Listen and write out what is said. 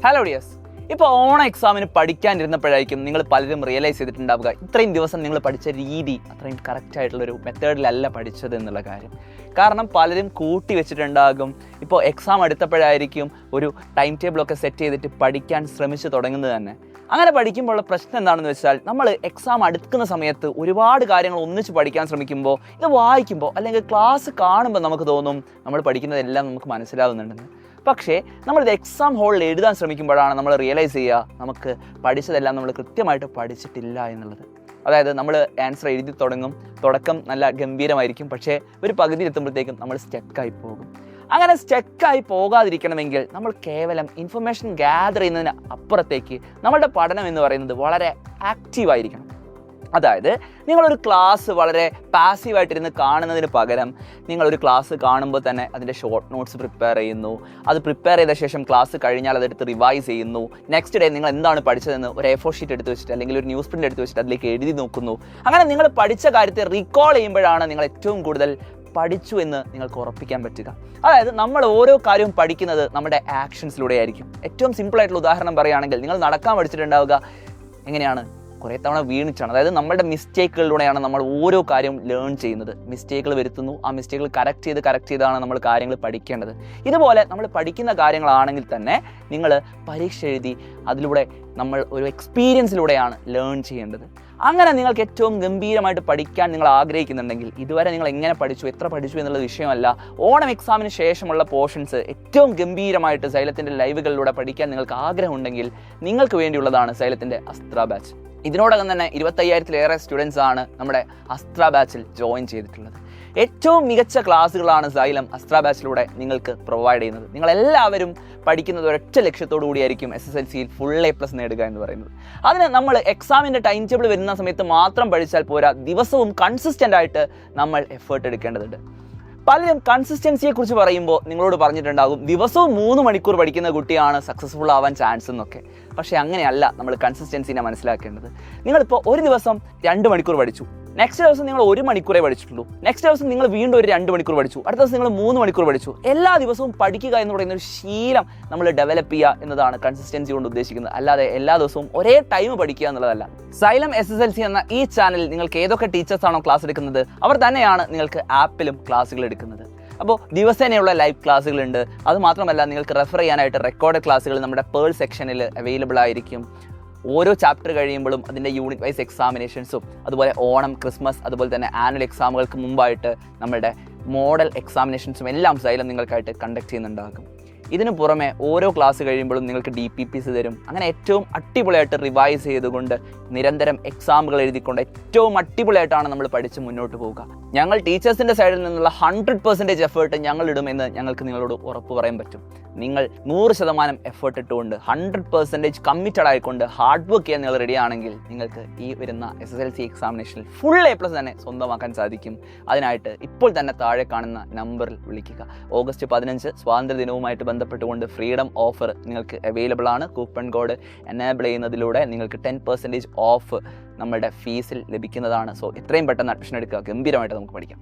Hello dears, ഇപ്പോൾ ഓണം എക്സാമിന് പഠിക്കാനിരുന്നപ്പോഴായിരിക്കും നിങ്ങൾ പലരും റിയലൈസ് ചെയ്തിട്ടുണ്ടാവുക ഇത്രയും ദിവസം നിങ്ങൾ പഠിച്ച രീതി അത്രയും കറക്റ്റായിട്ടുള്ളൊരു മെത്തേഡിലല്ല പഠിച്ചത് എന്നുള്ള കാര്യം. കാരണം പലരും കൂട്ടി വെച്ചിട്ടുണ്ടാകും. ഇപ്പോൾ എക്സാം എടുത്തപ്പോഴായിരിക്കും ഒരു ടൈം ടേബിളൊക്കെ സെറ്റ് ചെയ്തിട്ട് പഠിക്കാൻ ശ്രമിച്ച് തുടങ്ങുന്നത് തന്നെ. അങ്ങനെ പഠിക്കുമ്പോഴുള്ള പ്രശ്നം എന്താണെന്ന് വെച്ചാൽ, നമ്മൾ എക്സാം അടുക്കുന്ന സമയത്ത് ഒരുപാട് കാര്യങ്ങൾ ഒന്നിച്ച് പഠിക്കാൻ ശ്രമിക്കുമ്പോൾ, ഇത് വായിക്കുമ്പോൾ അല്ലെങ്കിൽ ക്ലാസ് കാണുമ്പോൾ നമുക്ക് തോന്നും നമ്മൾ പഠിക്കുന്നതെല്ലാം നമുക്ക് മനസ്സിലാവുന്നുണ്ടെന്ന്. പക്ഷേ നമ്മളിത് എക്സാം ഹോളിൽ എഴുതാൻ ശ്രമിക്കുമ്പോഴാണ് നമ്മൾ റിയലൈസ് ചെയ്യുക നമുക്ക് പഠിച്ചതെല്ലാം നമ്മൾ കൃത്യമായിട്ട് പഠിച്ചിട്ടില്ല എന്നുള്ളത്. അതായത് നമ്മൾ ആൻസർ എഴുതി തുടക്കം നല്ല ഗംഭീരമായിരിക്കും, പക്ഷേ ഒരു പകുതി എത്തുമ്പോഴത്തേക്കും നമ്മൾ സ്റ്റക്കായി പോകും. അങ്ങനെ സ്റ്റക്കായി പോകാതിരിക്കണമെങ്കിൽ നമ്മൾ കേവലം ഇൻഫർമേഷൻ ഗ്യാദർ ചെയ്യുന്നതിന് അപ്പുറത്തേക്ക് നമ്മളുടെ പഠനം എന്ന് പറയുന്നത് വളരെ ആക്റ്റീവായിരിക്കണം. അതായത് നിങ്ങളൊരു ക്ലാസ് വളരെ പാസീവായിട്ടിരുന്ന് കാണുന്നതിന് പകരം നിങ്ങളൊരു ക്ലാസ് കാണുമ്പോൾ തന്നെ അതിൻ്റെ ഷോർട്ട് നോട്ട്സ് പ്രിപ്പയർ ചെയ്യുന്നു. അത് പ്രിപ്പയർ ചെയ്ത ശേഷം ക്ലാസ് കഴിഞ്ഞാൽ അതെടുത്ത് റിവൈസ് ചെയ്യുന്നു. നെക്സ്റ്റ് ഡേ നിങ്ങൾ എന്താണ് പഠിച്ചതെന്ന് ഒരു A4 ഷീറ്റ് എടുത്ത് വെച്ചിട്ട് അല്ലെങ്കിൽ ഒരു ന്യൂസ് പ്രിൻ്റ് എടുത്ത് വെച്ചിട്ട് അതിലേക്ക് എഴുതി നോക്കുന്നു. അങ്ങനെ നിങ്ങൾ പഠിച്ച കാര്യത്തെ റീകോൾ ചെയ്യുമ്പോഴാണ് നിങ്ങൾ ഏറ്റവും കൂടുതൽ പഠിച്ചു എന്ന് നിങ്ങൾക്ക് ഉറപ്പിക്കാൻ പറ്റുക. അതായത് നമ്മൾ ഓരോ കാര്യവും പഠിക്കുന്നത് നമ്മുടെ ആക്ഷൻസിലൂടെ ആയിരിക്കും. ഏറ്റവും സിമ്പിളായിട്ടുള്ള ഉദാഹരണം പറയുകയാണെങ്കിൽ, നിങ്ങൾ നടക്കാൻ പഠിച്ചിട്ടുണ്ടാവുക എങ്ങനെയാണ്? കുറേ തവണ വീണിച്ചാണ്. അതായത് നമ്മുടെ മിസ്റ്റേക്കുകളിലൂടെയാണ് നമ്മൾ ഓരോ കാര്യവും ലേൺ ചെയ്യുന്നത്. മിസ്റ്റേക്കുകൾ വരുത്തുന്നു, ആ മിസ്റ്റേക്കുകൾ കറക്റ്റ് ചെയ്താണ് നമ്മൾ കാര്യങ്ങൾ പഠിക്കേണ്ടത്. ഇതുപോലെ നമ്മൾ പഠിക്കുന്ന കാര്യങ്ങളാണെങ്കിൽ തന്നെ നിങ്ങൾ പരീക്ഷ എഴുതി അതിലൂടെ നമ്മൾ ഒരു എക്സ്പീരിയൻസിലൂടെയാണ് ലേൺ ചെയ്യേണ്ടത്. അങ്ങനെ നിങ്ങൾക്ക് ഏറ്റവും ഗംഭീരമായിട്ട് പഠിക്കാൻ നിങ്ങൾ ആഗ്രഹിക്കുന്നുണ്ടെങ്കിൽ, ഇതുവരെ നിങ്ങൾ എങ്ങനെ പഠിച്ചു, എത്ര പഠിച്ചു എന്നുള്ള വിഷയമല്ല, ഓണം എക്സാമിന് ശേഷമുള്ള പോർഷൻസ് ഏറ്റവും ഗംഭീരമായിട്ട് സൈലത്തിൻ്റെ ലൈവുകളിലൂടെ പഠിക്കാൻ നിങ്ങൾക്ക് ആഗ്രഹമുണ്ടെങ്കിൽ നിങ്ങൾക്ക് വേണ്ടിയുള്ളതാണ് സൈലത്തിൻ്റെ അസ്ത്ര ബാച്ച്. ഇതിനോടകം തന്നെ 25,000-ലേറെ സ്റ്റുഡൻസ് ആണ് നമ്മുടെ അസ്ത്ര ബാച്ചിൽ ജോയിൻ ചെയ്തിട്ടുള്ളത്. ഏറ്റവും മികച്ച ക്ലാസ്സുകളാണ് സൈലം അസ്ത്ര ബാച്ചിലൂടെ നിങ്ങൾക്ക് പ്രൊവൈഡ് ചെയ്യുന്നത്. നിങ്ങളെല്ലാവരും പഠിക്കുന്നത് ഒരൊറ്റ ലക്ഷ്യത്തോടു കൂടിയായിരിക്കും SSLCയിൽ ഫുൾ A+ നേടുക എന്ന് പറയുന്നത്. അതിന് നമ്മൾ എക്സാമിൻ്റെ ടൈം ടേബിൾ വരുന്ന സമയത്ത് മാത്രം പഠിച്ചാൽ പോരാ, ദിവസവും കൺസിസ്റ്റൻ്റ് ആയിട്ട് നമ്മൾ എഫേർട്ട് എടുക്കേണ്ടതുണ്ട്. പലരും കൺസിസ്റ്റൻസിയെക്കുറിച്ച് പറയുമ്പോൾ നിങ്ങളോട് പറഞ്ഞിട്ടുണ്ടാകും ദിവസവും 3 മണിക്കൂർ പഠിക്കുന്ന കുട്ടിയാണ് സക്സസ്ഫുൾ ആവാൻ ചാൻസ് എന്നൊക്കെ. പക്ഷേ അങ്ങനെയല്ല നമ്മൾ കൺസിസ്റ്റൻസിനെ മനസ്സിലാക്കേണ്ടത്. നിങ്ങളിപ്പോൾ ഒരു ദിവസം 2 മണിക്കൂർ പഠിച്ചു, നെക്സ്റ്റ് ദിവസം നിങ്ങൾ 1 മണിക്കൂറേ പഠിച്ചിട്ടുള്ളൂ, നെക്സ്റ്റ് ദിവസം നിങ്ങൾ വീണ്ടും ഒരു 2 മണിക്കൂർ പഠിച്ചു, അടുത്ത ദിവസം നിങ്ങൾ 3 മണിക്കൂർ പഠിച്ചു. എല്ലാ ദിവസവും പഠിക്കുക എന്ന് പറയുന്ന ഒരു ശീലം നമ്മൾ ഡെവലപ്പ് ചെയ്യുക എന്നതാണ് കൺസിസ്റ്റൻസി കൊണ്ട് ഉദ്ദേശിക്കുന്നത്. അല്ലാതെ എല്ലാ ദിവസവും ഒരേ ടൈം പഠിക്കുക എന്നുള്ളതല്ല. സൈലം SSLC എന്ന ഈ ചാനലിൽ നിങ്ങൾക്ക് ഏതൊക്കെ ടീച്ചേഴ്സാണോ ക്ലാസ് എടുക്കുന്നത് അവർ തന്നെയാണ് നിങ്ങൾക്ക് ആപ്പിലും ക്ലാസ്സുകൾ എടുക്കുന്നത്. അപ്പോൾ ദിവസേനയുള്ള ലൈവ് ക്ലാസ്സുകളുണ്ട്. അതുമാത്രമല്ല, നിങ്ങൾക്ക് റെഫർ ചെയ്യാനായിട്ട് റെക്കോർഡ് ക്ലാസ്സുകൾ നമ്മുടെ പേൾ സെക്ഷനിൽ അവൈലബിൾ ആയിരിക്കും. ഓരോ ചാപ്റ്റർ കഴിയുമ്പോഴും അതിൻ്റെ യൂണിറ്റ് വൈസ് എക്സാമിനേഷൻസും, അതുപോലെ ഓണം, ക്രിസ്മസ്, അതുപോലെ തന്നെ ആനുവൽ എക്സാമുകൾക്ക് മുമ്പായിട്ട് നമ്മുടെ മോഡൽ എക്സാമിനേഷൻസും എല്ലാം സൈലം നിങ്ങൾക്കായിട്ട് കണ്ടക്ട് ചെയ്യുന്നുണ്ടാകും. ഇതിനു പുറമെ ഓരോ ക്ലാസ് കഴിയുമ്പോഴും നിങ്ങൾക്ക് DPPs തരും. അങ്ങനെ ഏറ്റവും അടിപൊളിയായിട്ട് റിവൈസ് ചെയ്തുകൊണ്ട് നിരന്തരം എക്സാമുകൾ എഴുതിക്കൊണ്ട് ഏറ്റവും അടിപൊളിയായിട്ടാണ് നമ്മൾ പഠിച്ച് മുന്നോട്ട് പോവുക. ഞങ്ങൾ ടീച്ചേഴ്സിൻ്റെ സൈഡിൽ നിന്നുള്ള 100% എഫേർട്ട് ഞങ്ങൾ ഇടുമെന്ന് ഞങ്ങൾക്ക് നിങ്ങളോട് ഉറപ്പ് പറയാൻ പറ്റും. നിങ്ങൾ 100% എഫേർട്ട് ഇട്ടുകൊണ്ട് 100% കമ്മിറ്റഡ് ആയിക്കൊണ്ട് ഹാർഡ് വർക്ക് ചെയ്യാൻ നിങ്ങൾ റെഡിയാണെങ്കിൽ നിങ്ങൾക്ക് ഈ വരുന്ന SSLC എക്സാമിനേഷനിൽ ഫുൾ A+ തന്നെ സ്വന്തമാക്കാൻ സാധിക്കും. അതിനായിട്ട് ഇപ്പോൾ തന്നെ താഴെ കാണുന്ന നമ്പറിൽ വിളിക്കുക. ഓഗസ്റ്റ് 15 സ്വാതന്ത്ര്യ ദിനവുമായിട്ട് ബന്ധപ്പെട്ടുകൊണ്ട് ഫ്രീഡം ഓഫർ നിങ്ങൾക്ക് അവൈലബിൾ ആണ്. കൂപ്പൺ കോഡ് എനേബിൾ ചെയ്യുന്നതിലൂടെ നിങ്ങൾക്ക് 10% ഓഫ് നമ്മുടെ ഫീസിൽ ലഭിക്കുന്നതാണ്. സോ എത്രയും പെട്ടെന്ന് അഡ്മിഷൻ എടുക്കുക. ഗംഭീരമായിട്ട് നമുക്ക് പഠിക്കാം.